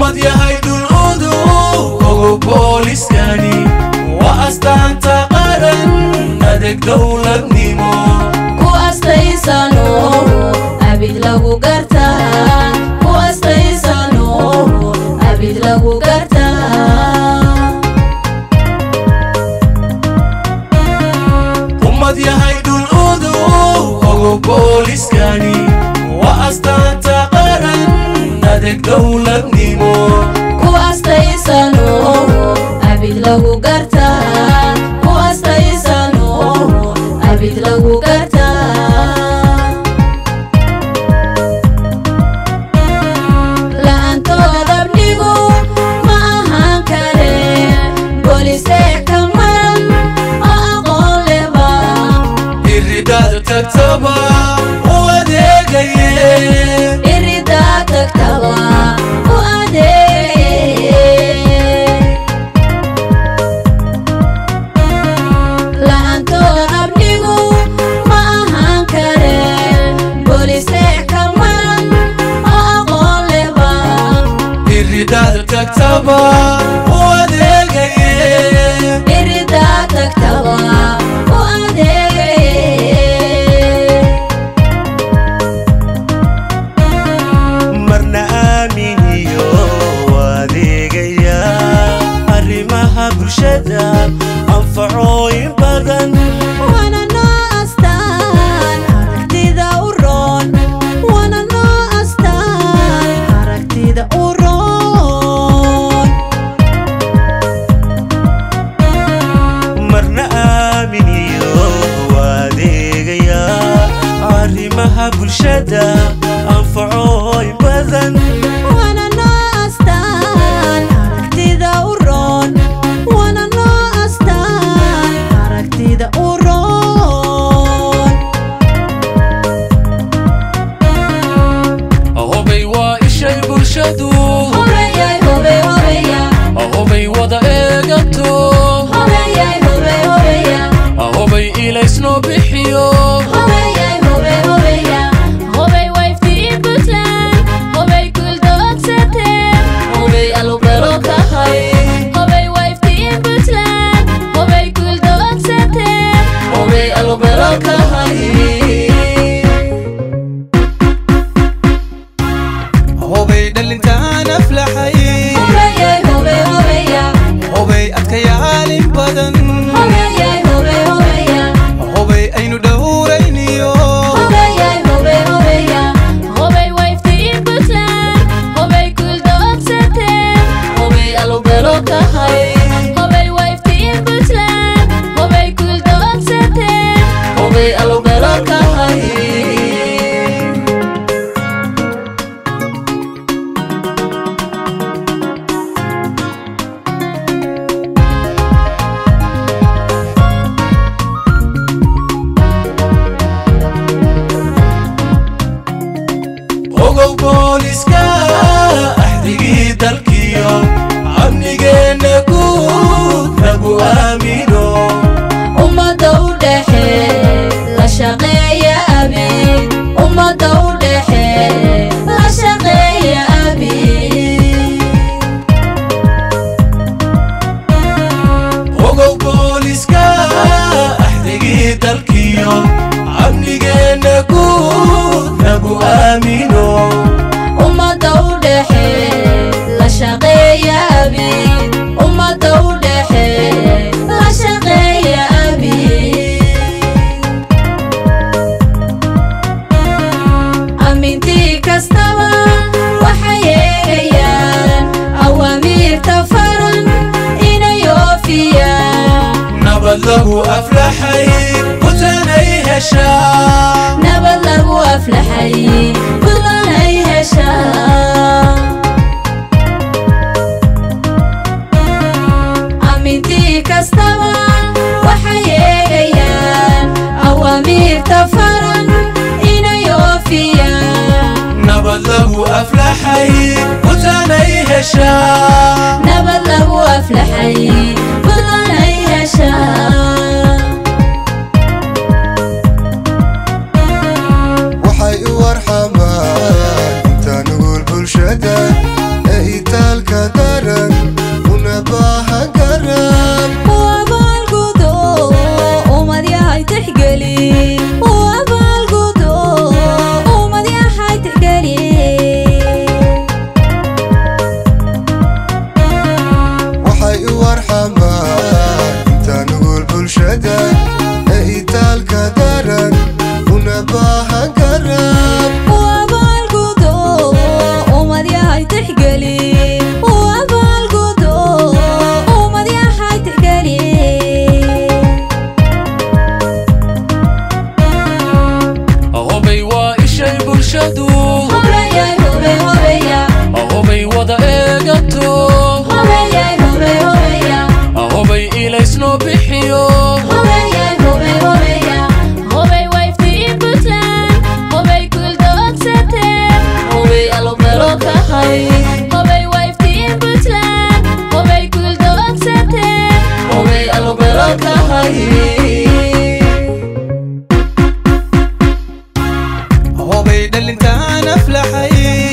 ummad yahay dhul udu ogo booliskani waa astaanta qaran adeeg dowladnimo ku astaysano abid lagu gartaa ku astaysano abid lagu gartaa ummad yahay dhul udu ogo booliskani waa astaanta qaran adeeg dowladnimo ku astaysano abid lagu gartaa ku astaysano abid lagu gartaa la'aantooda abnigu ma ahaan kare boolisee ka maran oo aqoon leba iridaad tagtaba u adeegaye iridaa tagtaba u la'aantooda abnigu ma ahaan kare boolisee ka maran oo aqoon leba iridaad tagtaba u adeegaye iridaa tagtaba u marna aaminiyo adeegaya arrimaha bulshada anfacooyin badan wana noo astaan aragtida u roon wana noo astaan aragtida u roon marna aaminiyo adeegaya arrimaha bulshada anfacooyin badan wana noo astaan aragtida u roon wana noo astaan aragtida u roon hobay waa ishay bulshadu hobeyay hobey hobeya hobay wada eegato hobeyay hobey hobeya hobay ilaysnoo bixiyo hobeyay hobey hobeya hobey wayftiin Puntland hobay kuldoogsatee hobey alubelo kahay hobey wayftiin Puntland hobay kuldoogsatee hobey alubelo kahay hobay dhalintaan aflaxay hobeyay hobey hobeya hobay adkayaalin badan hobeyay hobey hobeya hobay aynu dhowrayniyo hobeyay hobey hobeya hobey wayftiin Puntland hobay kuldoogsatee hobey alubelo kahay hobey wayftiin Puntland hobay kuldoogsatee hobey alubelo kahay ogow booliska axdigii dalkiyo amnigeena guud nagu aamino ummadda u dhexe la shaqeeya abid ummadda u dhexe la shaqeeya abid ogow booliska axdigii dalkiyo amnigeena guud nagu aamino ummadda u dhexe la shaqeeya abid ummadda u dhexe la shaqeeya abid amintii kastaba waxay eegayaan awaamiirta faran inay oofiyaan nabad lagu aflaxay butanay heshaa nabad lagu aflaxay budanay heshaa amintii kastaba waxay eegayaan awaamiirta faran inay oofiyaan nabad lagu aflaxay butanay heshaa nabad lagu aflaxay budanay heshaa waxay u warxamaan inta nugul bulshada ee itaal دلنتان أفلحي